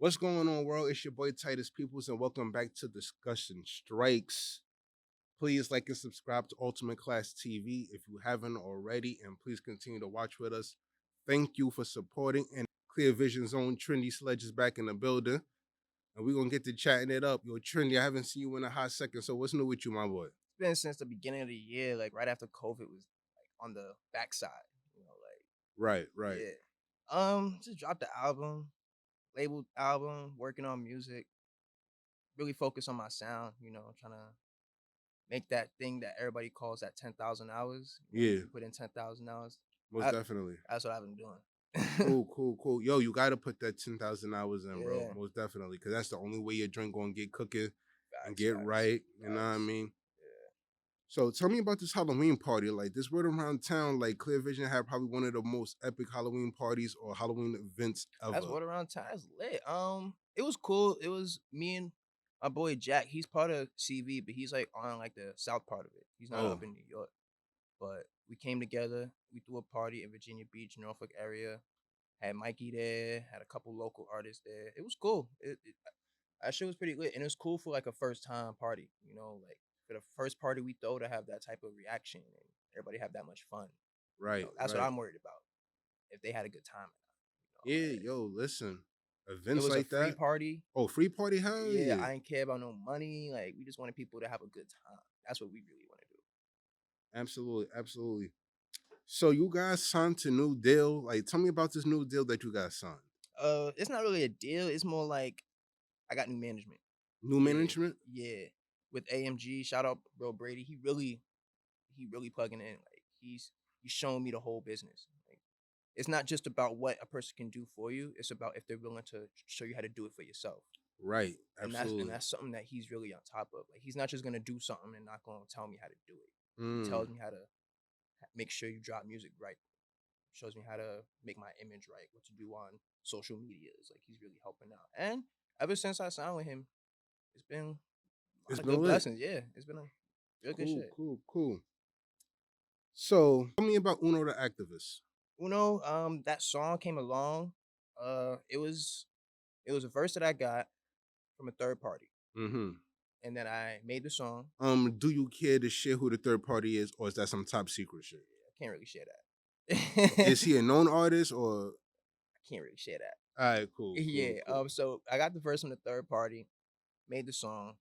What's going on, world? It's your boy Titus Peoples, and welcome back to Discussion Strikes. Please like and subscribe to Ultimate Class TV if you haven't already, and please continue to watch with us. Thank you for supporting. And Clearvision's own Trendy Sledge is back in the building, and we're gonna get to chatting it up. Yo, Trendy, I haven't seen you in a hot second, so what's new with you, my boy? It's been since the beginning of the year, like right after COVID was like on the backside, Right, right. yeah. Just dropped the album, labeled album, working on music, really focus on my sound, trying to make that thing that everybody calls that 10,000 hours. Yeah, You put in 10,000 hours. most definitely. That's what I've been doing. Cool. Yo, you gotta put that 10,000 hours in, bro. Yeah. Most definitely, because that's the only way your drink gonna get cooking and Facts, get facts, right. You know what I facts. mean? Yeah. So tell me about this Halloween party. Like this word around town, like Clearvision had probably one of the most epic Halloween parties or Halloween events That's ever. what around time. That's lit. It was cool. It was me and my boy Jack. He's part of CV, but he's like on like the south part of it. He's not Oh, up in New York. But we came together. We threw a party in Virginia Beach, Norfolk area. Had Mikey there. Had a couple local artists there. It was cool. That shit was pretty lit, and it was cool for like a first time party. Like for the first party we throw to have that type of reaction and everybody have that much fun. right, That's what right. I'm worried about. If they had a good time. Yeah, Like, yo, listen. it Events was a like free that. party. Oh, free party, hell Yeah, yeah. I didn't care about no money. Like we just wanted people to have a good time. That's what we really want to do. Absolutely. So you guys signed to new deal. Like, tell me about this new deal that you guys signed. It's not really a deal. It's more like I got new management. New Yeah, management? yeah. With AMG, shout out bro Brady. He really plugging in. Like he's showing me the whole business. Like it's not just about what a person can do for you. It's about if they're willing to show you how to do it for yourself. Right, And that's and absolutely. that's something that he's really on top of. Like he's not just gonna do something and not gonna tell me how to do it. He Mm, tells me how to make sure you drop music right. Shows me how to make my image right, what to do on social media. It's like he's really helping out. And ever since I signed with him, it's been a lot it's of been good lit. blessings. Yeah, it's been a real good shit. Cool. So tell me about Uno the Activist. That song came along. It was a verse that I got from a third party, Mm-hmm. and then I made the song. Do you care to share who the third party is, or is that some top secret shit? I can't really share Is that. he a known artist or? I can't really share that. All right, cool. Yeah. So I got the verse from the third party, made the song.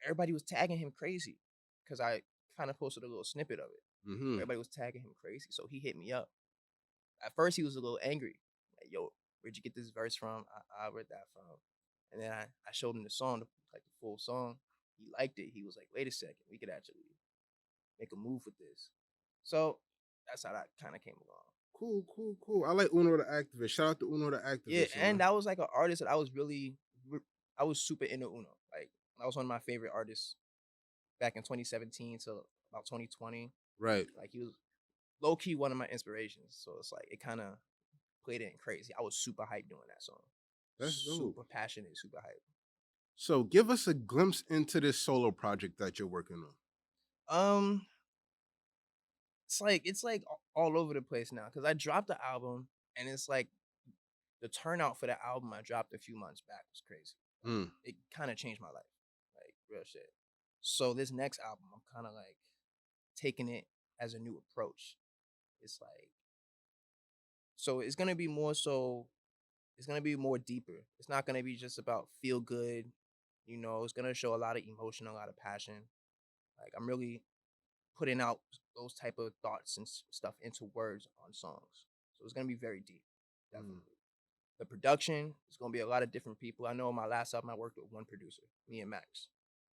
Everybody was tagging him crazy because I kind of posted a little snippet of it. Mm-hmm. Everybody was tagging him crazy, so he hit me up. At first, he was a little angry, like, "Yo, where'd you get this verse from?" I read that from, and then I showed him the song, like the full song. He liked it. He was like, "Wait a second, we could actually make a move with this." So that's how that kind of came along. Cool. I like Uno the Activist. Shout out to Uno the Yeah, Activist, and that was like an artist that I was super into Uno. Like that was one of my favorite artists back in 2017 to about 2020. Right. Like he was low key one of my inspirations. So it's like it kind of played it in crazy. I was super hyped doing that song. That's dope. Super passionate, super hyped. So give us a glimpse into this solo project that you're working on. Um, it's like all over the place now because I dropped the album and it's like the turnout for the album I dropped a few months back was crazy. Like Mm. it kind of changed my life, like real shit. So this next album, I'm kind of like taking it as a new approach. It's like so it's gonna be more so. It's gonna be more deeper. It's not gonna be just about feel good. It's gonna show a lot of emotion, a lot of passion. Like I'm really putting out those type of thoughts and stuff into words on songs. So it's gonna be very deep, Mm. definitely. The production is gonna be a lot of different people. I know on my last album I worked with one producer, me and Max.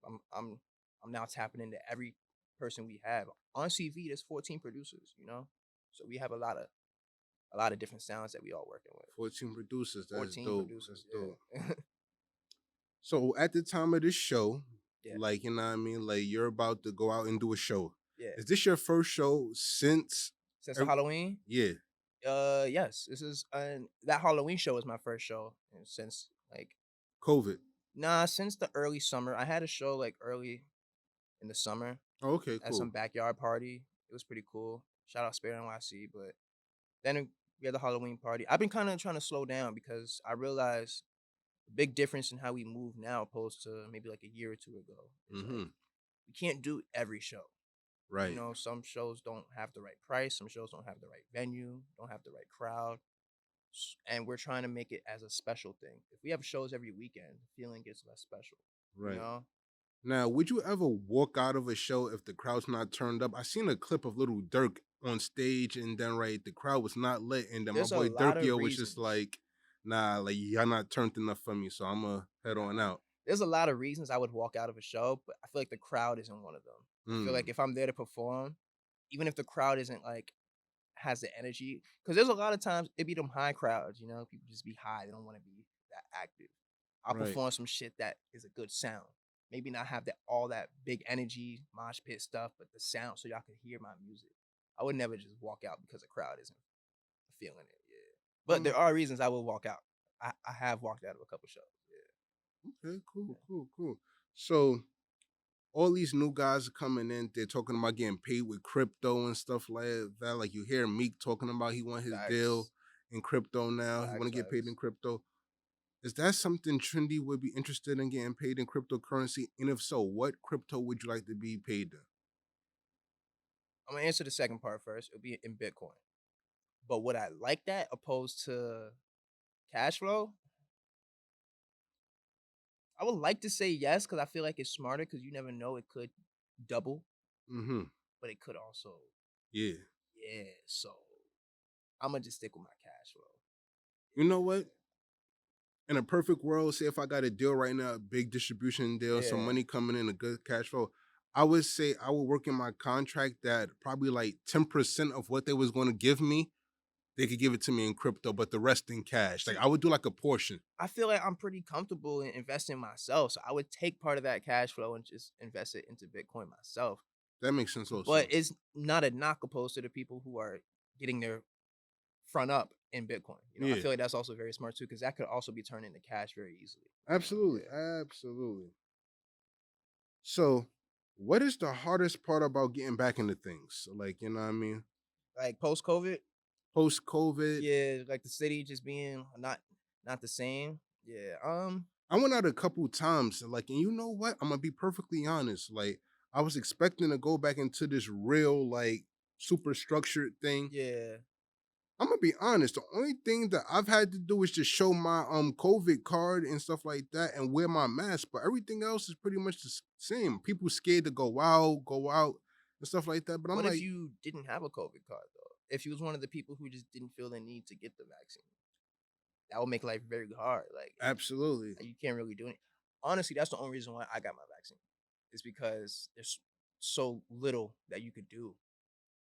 I'm now tapping into every person we have on CV. There's 14 producers. So we have a lot of different sounds that we all working with. 14 producers. That's 14 dope. producers, That's dope. yeah. So at the time of this show, Yeah, like you know what I mean, like you're about to go out and do a show. yeah. Is this your first show since? Since the Halloween, Yeah. yes, this is that Halloween show was my first show and since like COVID. since the early summer. I had a show like early in the summer Oh, okay, at some cool. backyard party. It was pretty cool. Shout out Spirit NYC, but then we had the Halloween party. I've been kind of trying to slow down because I realized a big difference in how we move now opposed to maybe like a year or two ago. It's like Mm-hmm. we can't do every show. You Right. know, some shows don't have the right price, some shows don't have the right venue, don't have the right crowd. And we're trying to make it as a special thing. If we have shows every weekend, the feeling gets less special. You Right. know, Now, would you ever walk out of a show if the crowd's not turned up? I seen a clip of Little Dirk on stage, and then right, the crowd was not lit, and then my there's a boy lot of Dirkio was just reasons. like, "Nah, like y'all not turned enough for me, so I'm gonna head on Nah, out." there's a lot of reasons I would walk out of a show, but I feel like the crowd isn't one of them. I feel like Mm, if I'm there to perform, even if the crowd isn't like has the energy, because there's a lot of times it be them high crowds, you know, people just be high, they don't want to be that active. I'll right. perform some shit that is a good sound. Maybe not have that all that big energy, mosh pit stuff, but the sound so y'all can hear my music. I would never just walk out because the crowd isn't feeling it. Yeah. But Um, there are reasons I will walk out. I have walked out of a couple shows. okay, cool, Yeah. cool, cool. So all these new guys are coming in. They're talking about getting paid with crypto and stuff like that. Like you hear Meek talking about he want his deal Facts. in crypto now. He want Facts, to get paid in facts. crypto. Is that something Trendy would be interested in getting paid in cryptocurrency? And if so, what crypto would you like to be paid in? I'm gonna answer the second part first. It'll be in Bitcoin. But would I like that opposed to cash flow? I would like to say yes because I feel like it's smarter because you never know it could double, Mm-hmm. but it could also Yeah. yeah. So I'm gonna just stick with my cash flow. You know what? In a perfect world, say if I got a deal right now, a big distribution deal, some Yeah. money coming in, a good cash flow, I would say I would work in my contract that probably like 10% of what they was going to give me, they could give it to me in crypto, but the rest in cash. Like See, I would do like a portion. I feel like I'm pretty comfortable in investing myself, so I would take part of that cash flow and just invest it into Bitcoin myself. That makes sense But also. it's not a knock opposed to the people who are getting their front up in Bitcoin. You know, I Yeah. feel like that's also very smart too because that could also be turned into cash very easily. You know, Absolutely. yeah. Absolutely. So, what is the hardest part about getting back into things? So, like, you know what I mean? Like post COVID, Post COVID, yeah, like the city just being not the same. Yeah. I went out a couple times, like, and you know what? I'm gonna be perfectly honest. Like, I was expecting to go back into this real, like, super structured thing. Yeah. I'm gonna be honest. The only thing that I've had to do is just show my COVID card and stuff like that, and wear my mask. But everything else is pretty much the same. People scared to go out, and stuff like that. But I'm What if like, you didn't have a COVID card though? If you was one of the people who just didn't feel the need to get the vaccine, that would make life very hard. absolutely, You can't really do it. Honestly, that's the only reason why I got my vaccine. Is because there's so little that you could do,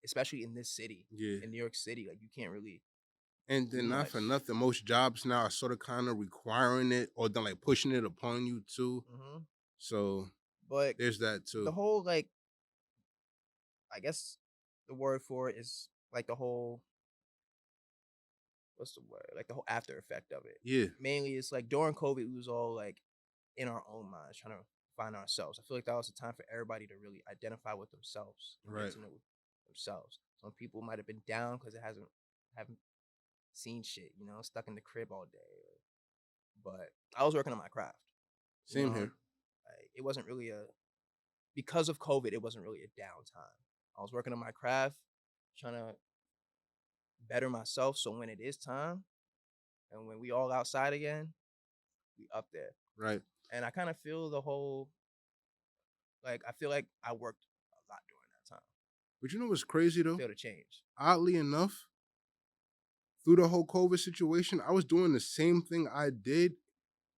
especially in this city, yeah. in New York City. Like you can't really And do then not for much. nothing, most jobs now are sort of kind of requiring it or then like pushing it upon you too. Hmm. So But there's that the too. whole I guess the word for it is like the whole what's the word? Like the whole after effect of it. Yeah, Mainly, it's like during COVID, we was all like in our own minds trying to find ourselves. I feel like that was the time for everybody to really identify with themselves and get right. to know themselves. Some people might have been down because it haven't seen shit, you know, stuck in the crib all day. But I was working on my craft, you Same know. here. Like, it wasn't really a because of COVID. It wasn't really a downtime. I was working on my craft, trying to better myself. So when it is time, and when we all outside again, we up there. Right. And I kind of feel the whole I feel like I worked a lot during that time. But you know what's crazy I though? feel the change. Oddly enough, through the whole COVID situation, I was doing the same thing I did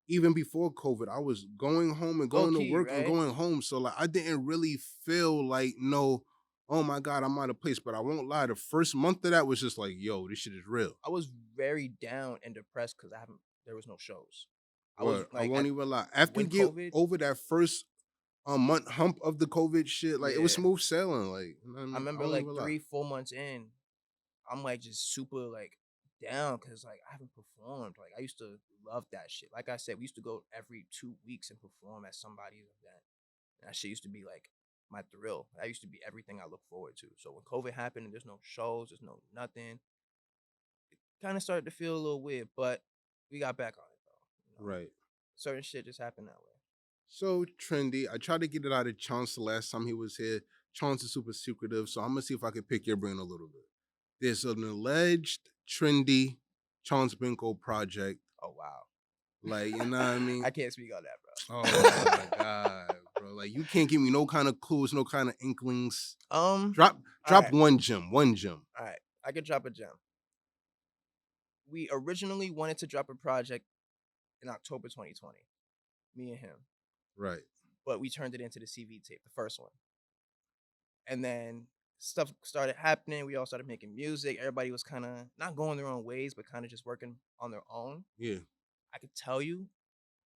even before COVID. I was going home and Low going to key, work and right? going home. So like I didn't really feel like no, oh my God, I'm out of place. But I won't lie, the first month of that was just like, yo, this shit is real. I was very down and depressed because there was no shows. I was Well, I like won't at even lie. After you when get COVID, over that first month hump of the COVID shit, like it was yeah. smooth sailing. Like, you know what I I mean? I remember won't like even lie. 3, 4 months in, I'm like just super down because I haven't performed. Like I used to love that shit. Like I said, we used to go every 2 weeks and perform at somebody's event. And that shit used to be like my thrill. That used to be everything I look forward to. So when COVID happened and there's no shows, there's no nothing, kind of started to feel a little weird, but we got back on it though. You know, Right. certain shit just happened that way. So trendy. I tried to get it out of Chance the last time he was here. Chance is super secretive, so I'm gonna see if I can pick your brain a little bit. There's an alleged trendy Chance Binko project. Oh wow. Like, you know what I mean? I can't speak on that, bro. Oh my god, bro! Like, you can't give me no kind of clues, no kind of inklings. Drop right. one gem, one gem. All right, I could drop a gem. We originally wanted to drop a project in October 2020, me and him, Right. but we turned it into the CV tape, the first one. And then stuff started happening. We all started making music. Everybody was kind of not going their own ways, but kind of just working on their own. Yeah. I could tell you,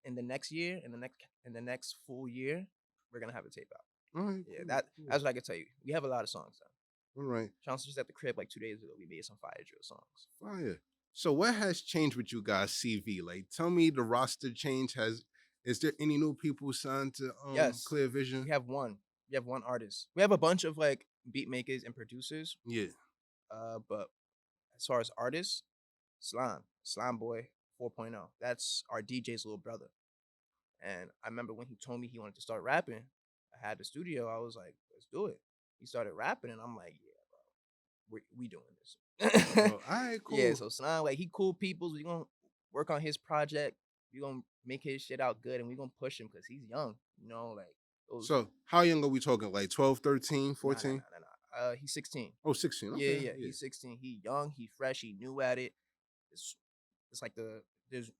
in the next year, in the next full year, we're gonna have a tape out. All right. Yeah, Cool, that's cool. what I can tell you. We have a lot of songs done. All right. Chauncey just at the crib like 2 days ago. We made some fire drill songs. Fire. So what has changed with you guys, CV? Like, tell me the roster change has. Is there any new people signed to Yes. Clearvision? We have one. We have one artist. We have a bunch of like beat makers and producers. Yeah. But as far as artists, Slime Boy 4.0. That's our DJ's little brother. And I remember when he told me he wanted to start rapping, I had the studio. I was like, let's do it. He started rapping, and I'm like, yeah, bro, we doing this. Oh, all right, cool. Yeah, so Slime, like, he cool peoples. We gonna work on his project. We gonna make his shit out good, and we gonna push him because he's young. You know, like. So how young are we talking? Like 12, 13, 14? Nah. He's 16. Oh, 16. Okay. Yeah. He's 16. He young. He fresh. He new at it. It's like there's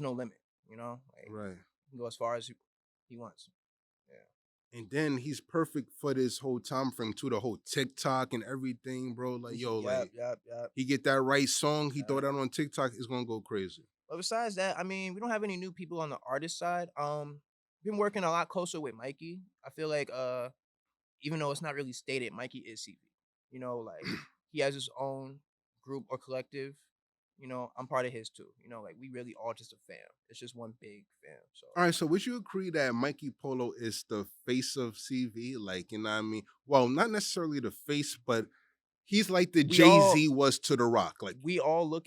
no limit. You know, like, Right. He can go as far as he wants. Yeah. And then he's perfect for this whole time frame too, the whole TikTok and everything, bro. Like, yo, yep. he get that right song, he throw that on TikTok, it's gonna go crazy. But besides that, I mean, we don't have any new people on the artist side. Been working a lot closer with Mikey. I feel like even though it's not really stated, Mikey is CV. You know, like he has his own group or collective. You know, I'm part of his too. You know, like we really all just a fam. It's just one big fam. So all right, so would you agree that Mikey Polo is the face of CV? Like, you know what I mean? Well, not necessarily the face, but he's like the Jay-Z was to The Rock. Like, we all look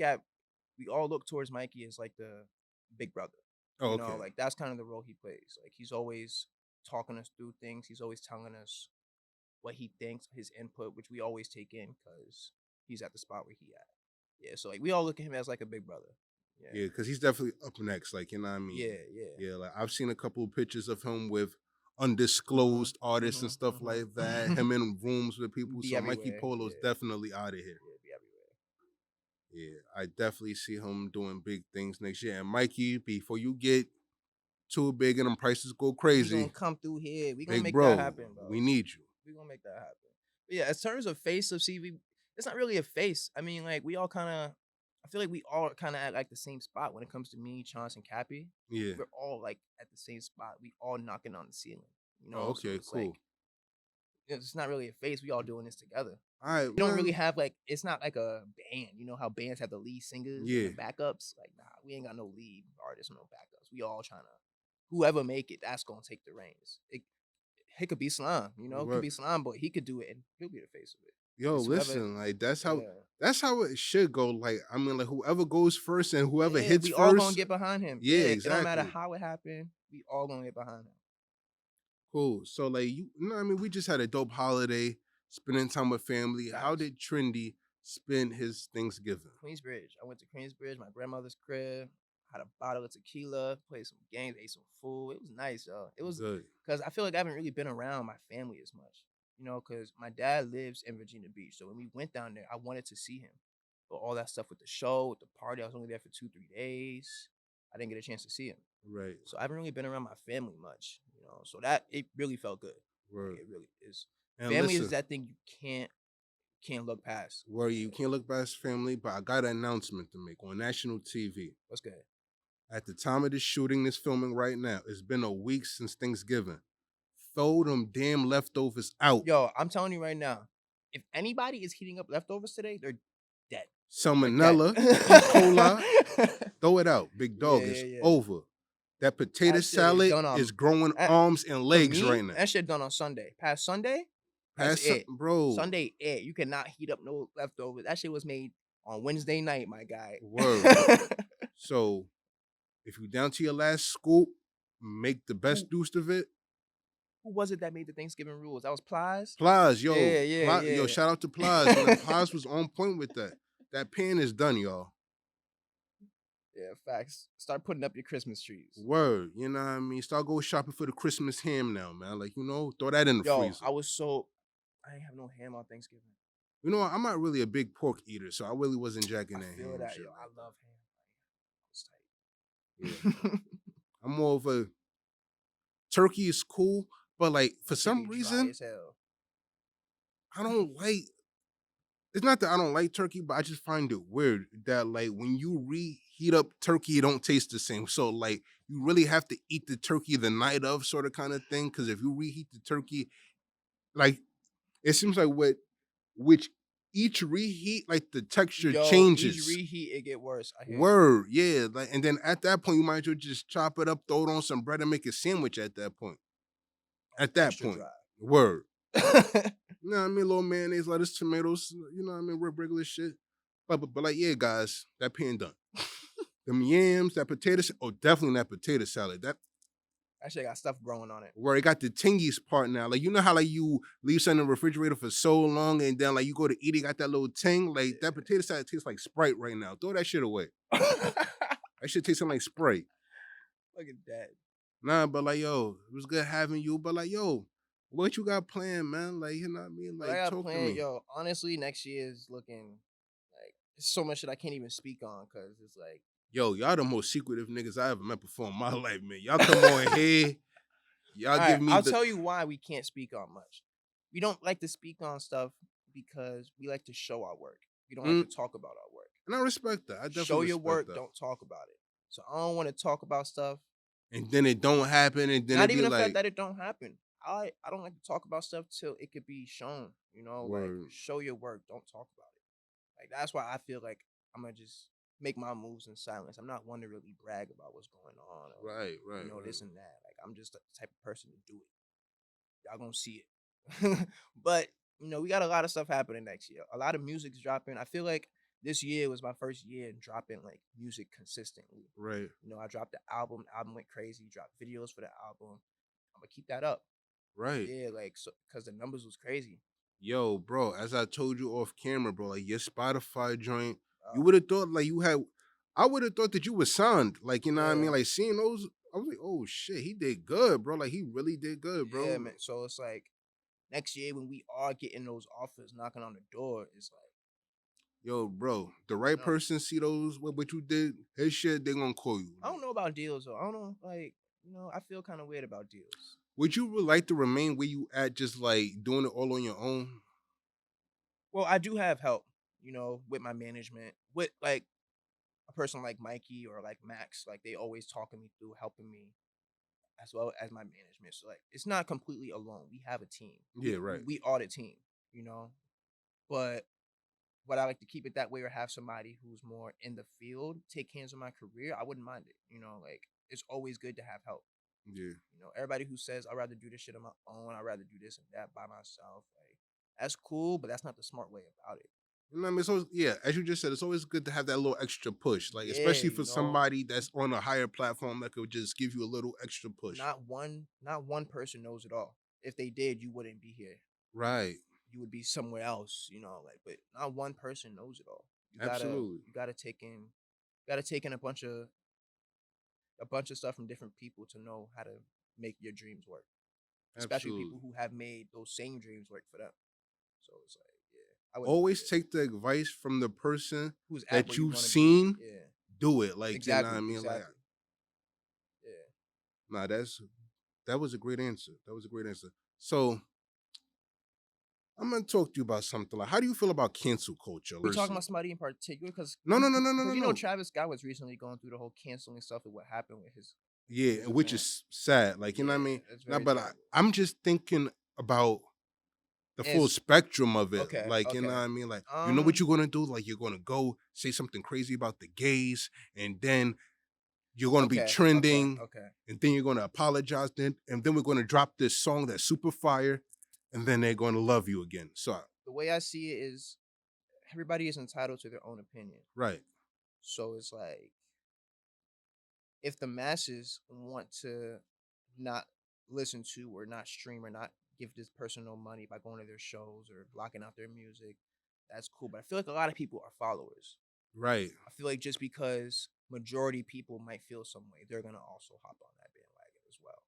towards Mikey as like the big brother. Oh, you know, like that's kind of the role he plays. Like he's always talking us through things. He's always telling us what he thinks, his input, which we always take in because he's at the spot where he at. Yeah, so like we all look at him as like a big brother. Yeah, because he's definitely up next. Like, you know what I mean? Yeah. Like I've seen a couple of pictures of him with undisclosed artists and stuff like that. Him in rooms with people. So Mikey Polo's definitely out of here. Yeah, be everywhere. Yeah, I definitely see him doing big things next year. And Mikey, before you get too big and them prices go crazy, we gonna come through here. We gonna big make bro, that happen, bro. We need you. We gonna make that happen. But yeah, as terms of face of CV, it's not really a face. I mean, like we all kind of, I feel like we all kind of at like the same spot when it comes to me, Chance, and Cappy. Yeah, we're all like at the same spot. We all knocking on the ceiling. You know. Oh, okay, so cool. Like, it's not really a face. We all doing this together. All right, we don't really have like, it's not like a band. You know how bands have the lead singers and the backups? Like, nah, we ain't got no lead artists, no backups. We all trying to, whoever make it, that's gonna take the reins. It could be Slime, you know, it could be Slime Boy. He could do it and he'll be the face of it. Yo, listen, like that's how it should go. Like, I mean, like whoever goes first and whoever hits we first, all gonna get behind him. Yeah, exactly. It don't matter how it happened, we all gonna get behind him. Cool. So like you know what I mean, we just had a dope holiday, spending time with family. Nice. How did Trendy spend his Thanksgiving? Queensbridge. I went to Queensbridge, my grandmother's crib, had a bottle of tequila, played some games, ate some food. It was nice, y'all. It was good. Because I feel like I haven't really been around my family as much. You know, because my dad lives in Virginia Beach. So when we went down there, I wanted to see him. But all that stuff with the show, with the party, I was only there for 2-3 days. I didn't get a chance to see him. Right. So I haven't really been around my family much, you know. So that, it really felt good. Right. Like, it really is. And family is that thing you can't look past. Well, you can't look past family, but I got an announcement to make on national TV. What's good? At the time of this shooting, this filming right now, it's been a week since Thanksgiving. Throw them damn leftovers out. Yo, I'm telling you right now, if anybody is heating up leftovers today, they're dead. Salmonella, E. coli, throw it out. Big dog, it's over. That potato salad is growing arms and legs right now. That shit done on Sunday. Past Sunday, that's it. Bro. Sunday, you cannot heat up no leftovers. That shit was made on Wednesday night, my guy. Word. So, If you down to your last scoop, make the best use of it. Who was it that made the Thanksgiving rules? That was Plies? Plies, Yeah, yeah, Yo, yeah. shout out to Plies, man. Plies was on point with that. That pan is done, y'all. Yeah, facts. Start putting up your Christmas trees. Word, you know what I mean? Start go shopping for the Christmas ham now, man. Like, throw that in the Yo, freezer. I ain't have no ham on Thanksgiving. You know, I'm not really a big pork eater, so I really wasn't jacking I that feel ham. that, Shit yo. like I love ham. It's that. Yeah. tight. I'm more of a turkey is cool, but like for some Dry reason, as hell. I don't like. It's not that I don't like turkey, but I just find it weird that like when you reheat up turkey, it don't taste the same. So like you really have to eat the turkey the night of, sort of kind of thing. Because if you reheat the turkey, like it seems like which each reheat, like the texture Yo, each changes. reheat, it get worse. I hear you. Word, yeah. Like, and then at that point, you might as well just chop it up, throw it on some bread, and make a sandwich at that point. At that Extra point, dry. word. You know what I mean? Little mayonnaise, lettuce, tomatoes, you know what I mean? Regular shit. But like, yeah, guys, that pan done. Them yams, that potato, definitely that potato salad. That That shit got stuff growing on it. where it got the tingies part now. Like, you know how like you leave something in the refrigerator for so long and then like you go to eat it, got that little ting? Like that potato salad tastes like Sprite right now. Throw that shit away. That shit tasting like Sprite. Look at that. Nah, but like, yo, it was good having you. But like, yo, what you got planned, man? Like, you know what I mean? But I Like, got talk to planned, me. yo. Honestly, next year is looking like it's so much that I can't even speak on because it's like Yo, y'all the most secretive niggas I ever met before in my life, man. Y'all come on here. Y'all all right, give me I'll the tell you why we can't speak on much. We don't like to speak on stuff because we like to show our work. We don't like to talk about our work. and I respect that. I definitely Show your respect work, that. don't talk about it. So I don't want to talk about stuff. And then it don't happen, and then Not it be even the fact like, that it don't happen. I don't like to talk about stuff till it could be shown. Like word. show your work, don't talk about it. Like that's why I feel like I'm gonna just make my moves in silence. I'm not one to really brag about what's going on or Right. this and that. Like I'm just the type of person to do it. Y'all gonna see it. But we got a lot of stuff happening next year. A lot of music's dropping. I feel like this year was my first year dropping like music consistently. Right. I dropped the album. The album went crazy. Dropped videos for the album. I'm gonna keep that up. Right. Yeah, like so because the numbers was crazy. Yo, bro, as I told you off camera, bro, like your Spotify joint, you would have thought like you had I would have thought that you were signed. Like, you know what I mean? Like seeing those, I was like, oh shit, he did good, bro. Like he really did good, bro. Yeah, man. So it's like next year when we are getting those offers knocking on the door, it's like, Yo, bro, the right no. person see those what you did, his shit, they gonna call you. I don't know about deals though. I don't know, like, I feel kind of weird about deals. Would you really like to remain where you at, just like doing it all on your own? Well, I do have help, with my management, with like a person like Mikey or like Max. Like they always talking me through, helping me, as well as my management. So like it's not completely alone. We have a team. Yeah, right. We are the team, But would I like to keep it that way or have somebody who's more in the field take hands on my career? I wouldn't mind it. Like it's always good to have help. Yeah. Everybody who says I'd rather do this shit on my own, I'd rather do this and that by myself, like that's cool, but that's not the smart way about it. You know what I mean? So yeah, as you just said, it's always good to have that little extra push. Like, Yeah, especially for somebody that's on a higher platform that could just give you a little extra push. Not one person knows it all. If they did, you wouldn't be here. Right. You would be somewhere else, but not one person knows it all. Absolutely. You gotta take in a bunch of stuff from different people to know how to make your dreams work. Especially Absolutely. people who have made those same dreams work for them. So it's like, yeah, I would always take the advice from the person who's at that where you you've wanna be. seen. Yeah. Do it. Like, Exactly. you know what I mean? Exactly. Like, yeah. nah, that was a great answer. That was a great answer. So I'm gonna talk to you about something. Like, how do you feel about cancel culture? We talking about somebody in particular? Because No. Travis Scott was recently going through the whole canceling stuff and what happened with his. Yeah, which is sad. Like, you know what I mean? It's Nah, very but terrible. I'm just thinking about the full spectrum of it. Okay, Like, you know okay. what I mean? Like, you know what you're gonna do? Like, you're gonna go say something crazy about the gays, and then you're gonna be trending, Okay. and then you're gonna apologize, and then we're gonna drop this song that's super fire, and then they're gonna love you again. So The way I see it is everybody is entitled to their own opinion. right. So it's like if the masses want to not listen to or not stream or not give this person no money by going to their shows or blocking out their music, that's cool. But I feel like a lot of people are followers. Right. I feel like just because majority people might feel some way, they're gonna also hop on that bandwagon as well.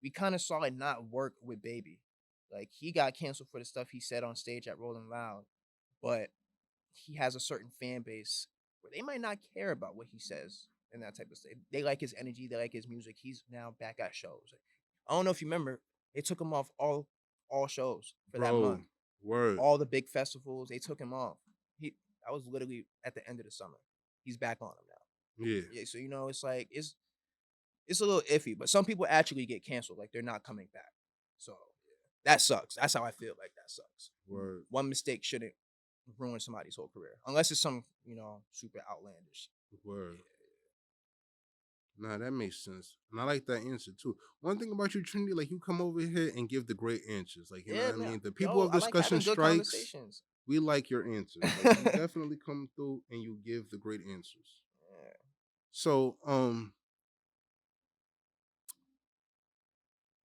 We kind of saw it not work with Baby. Like he got canceled for the stuff he said on stage at Rolling Loud, but he has a certain fan base where they might not care about what he says and that type of stuff. They like his energy, they like his music. He's now back at shows. I don't know if you remember, they took him off all shows for that Bro, month. word. All the big festivals, they took him off. I was literally at the end of the summer. He's back on them now. Yeah. Yeah, so it's like it's a little iffy, but some people actually get canceled, like they're not coming back. So that sucks. That's how I feel. Like that sucks. Word. One mistake shouldn't ruin somebody's whole career, unless it's some super outlandish. Word. Nah, that makes sense. And I like that answer too. One thing about you, Trinity, like you come over here and give the great answers. Like, you know Yeah, what I man. mean? The people of I like having discussion good strikes, conversations. we like your answers. Like, you definitely come through and you give the great answers. Yeah. So,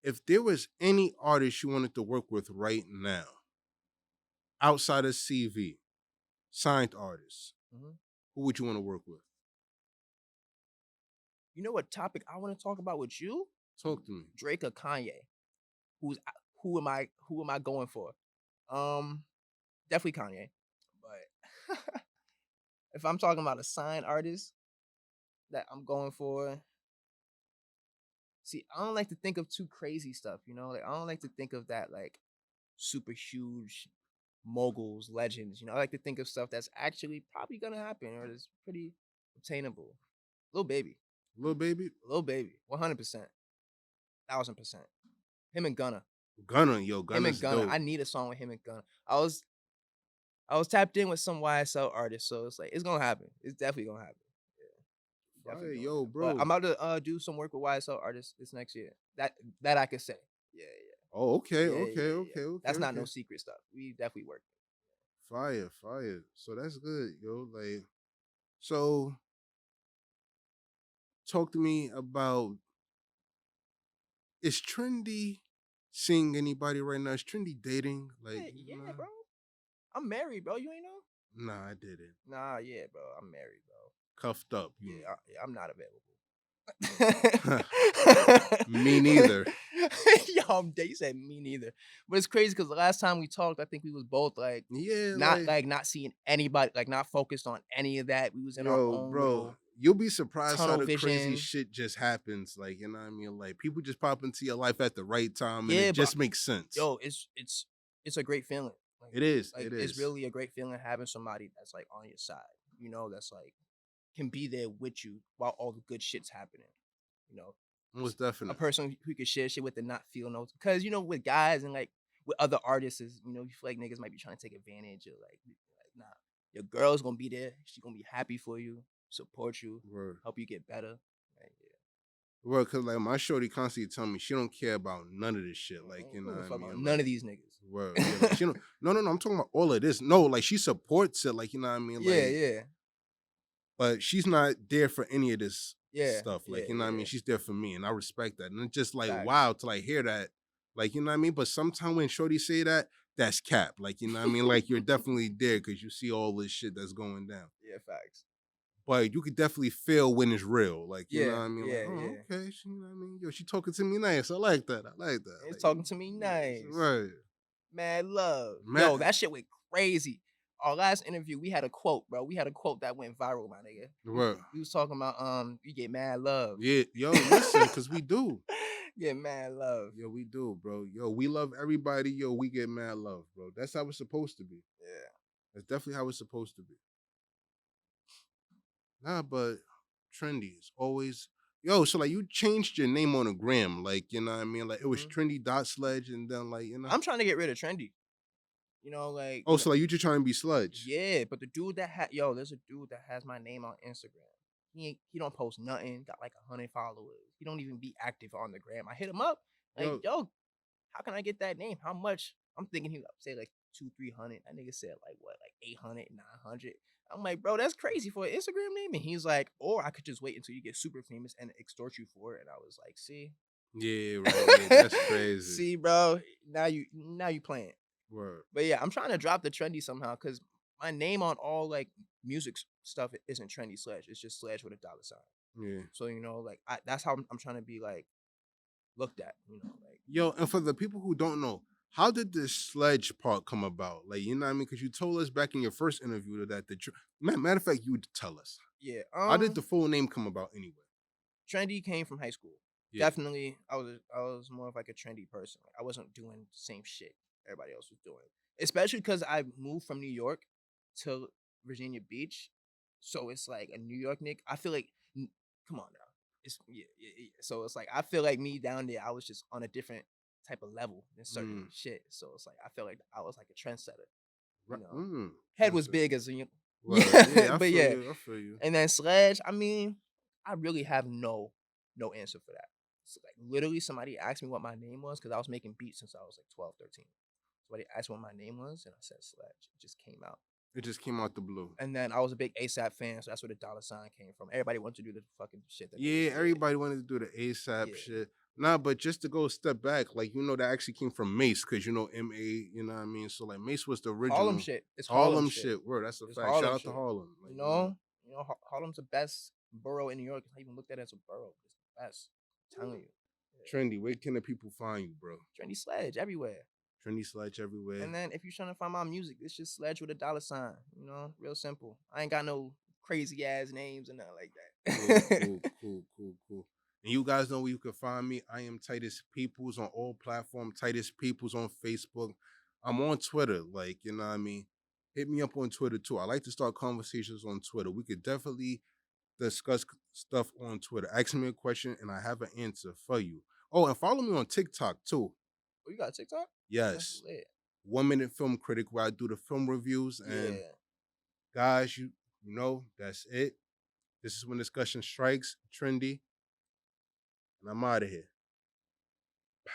if there was any artist you wanted to work with right now, outside of CV, signed artists, Mhm. who would you want to work with? You know what topic I want to talk about with you? Talk to me. Drake or Kanye? Who's who am I going for? Definitely Kanye. But if I'm talking about a signed artist that I'm going for, see, I don't like to think of too crazy stuff, Like I don't like to think of that like super huge moguls, legends. I like to think of stuff that's actually probably gonna happen or is pretty obtainable. Lil Baby. Lil Baby? Lil Baby. 100%. 1000%. Him and Gunna. Gunna, yo, Him and Gunna's Gunna. dope. I need a song with him and Gunna. I was tapped in with some YSL artists, so it's like it's gonna happen. It's definitely gonna happen. Yeah, Fire, definitely gonna yo, happen. But bro. I'm about to do some work with YSL artists this next year. That I could say. Yeah, Oh, okay, yeah, yeah, okay, yeah, yeah. okay, okay, That's not okay. no secret stuff. We definitely work. Fire, fire. So that's good, yo. Like, so talk to me about, is Trendy seeing anybody right now? Is Trendy dating? Like, Yeah, you know? bro. I'm married, bro. You ain't know? Nah, I didn't. Nah, yeah, bro. I'm married, bro. Cuffed up, you Yeah, I'm not available. mean. Me neither. Yo, you said me neither. But it's crazy because the last time we talked, I think we was both like Yeah, not seeing anybody, like not focused on any of that. We was in our yo, own bro, little you'll be surprised how tunnel the crazy vision. shit just happens. Like, you know what I mean? Like, people just pop into your life at the right time and Yeah, it but just makes sense. yo, it's a great feeling. Like, It is. like It it's is. really a great feeling having somebody that's like on your side. That's like can be there with you while all the good shit's happening. You know, Most a definitely. person who could share shit with and not feel no, because with guys and like with other artists is you feel like niggas might be trying to take advantage or like nah, your girl's gonna be there, she's gonna be happy for you, support you, Word. help you get better. Like, yeah. Well, cause like my shorty constantly tell me she don't care about none of this shit. Like, you know Who what the I fuck about mean? none Like, of these niggas. word. Yeah, like she don't. No, no, no. I'm talking about all of this. No, like she supports it. Like, you know what I mean? Yeah, Like, yeah, but she's not there for any of this yeah, stuff. yeah, Like, you know what I mean? yeah. She's there for me, and I respect that. And it's just like Facts. wow to like hear that. Like, you know what I mean? But sometimes when shorty say that, that's cap. Like, you know what I mean? Like you're definitely there because you see all this shit that's going down. Yeah, facts. But you could definitely feel when it's real. Like, you know Yeah, what I mean? yeah, Like, oh, yeah. okay. She, you know what I mean? Yo, she talking to me nice. I like that. I like that. It's Like, talking to me yes, nice. right. Mad love. Matt, Yo, that shit went crazy. Our last interview, we had a quote, bro. We had a quote that went viral, my nigga. what? We was talking about you get mad love. Yeah, yo, listen, cause we do. Get mad love. Yo, we do, bro. Yo, we love everybody. Yo, we get mad love, bro. That's how it's supposed to be. Yeah. That's definitely how it's supposed to be. Nah, but trendy is always. Yo, so like you changed your name on a gram, like you know what I mean? Like it was trendy dot sledge, and then like I'm trying to get rid of trendy. Like oh, so like you just trying to be sludge. yeah, but the dude that there's a dude that has my name on Instagram. He don't post nothing. Got like 100 followers. He don't even be active on the gram. I hit him up like, Yo, yo, how can I get that name? How much? I'm thinking he would say like 200-300. That nigga said like what, like 800, 900. I'm like, bro, that's crazy for an Instagram name. And he's like, or I could just wait until you get super famous and extort you for it. And I was like, see, Yeah, right. Yeah, that's crazy. see, bro, now you playing. Word. But yeah, I'm trying to drop the trendy somehow because my name on all like music stuff isn't trendy Sledge. It's just Sledge with a $sign. Yeah. So like that's how I'm trying to be like looked at. Like Yo, and for the people who don't know, how did this Sledge part come about? Like, you know what I mean? Because you told us back in your first interview that matter of fact, you would tell us. Yeah. How did the full name come about anyway? Trendy came from high school. Yeah. Definitely, I was more of like a trendy person. Like, I wasn't doing the same shit everybody else was doing. Especially because I moved from New York to Virginia Beach, so it's like a New York Nick. I feel like, come on now, it's yeah. So it's like I feel like me down there, I was just on a different type of level than certain shit. So it's like I feel like I was like a trendsetter. Head was big as a well, yeah, but yeah, I feel you. And then Sledge, I mean, I really have no answer for that. So like literally somebody asked me what my name was because I was making beats since I was like 12, 13. Somebody asked what my name was and I said Sledge. It just came out. It just came out the blue. And then I was a big ASAP fan, so that's where the $sign came from. Everybody wanted to do the fucking shit. Yeah, everybody wanted to do the ASAP shit. Nah, but just to go a step back, like, that actually came from Mace, because, MA, you know what I mean? So, like, Mace was the original. Harlem shit. It's Harlem shit. Word, that's a fact. Shout out to Harlem. Like, Harlem's the best borough in New York. It's not even looked at as a borough. It's the best. I'm telling you. Yeah. Trendy, where can the people find you, bro? Trendy Sledge everywhere. Trendy Sledge everywhere. And then if you're trying to find my music, it's just Sledge with a $sign. Real simple. I ain't got no crazy ass names or nothing like that. Cool. And you guys know where you can find me. I am Titus Peoples on all platforms. Titus Peoples on Facebook. I'm on Twitter. Like, you know what I mean? Hit me up on Twitter too. I like to start conversations on Twitter. We could definitely discuss stuff on Twitter. Ask me a question and I have an answer for you. Oh, and follow me on TikTok too. Oh, you got TikTok? Yes. 1 Minute Film Critic, where I do the film reviews. And guys, you know, that's it. This is when discussion strikes. Trendy. And I'm out of here. Pow.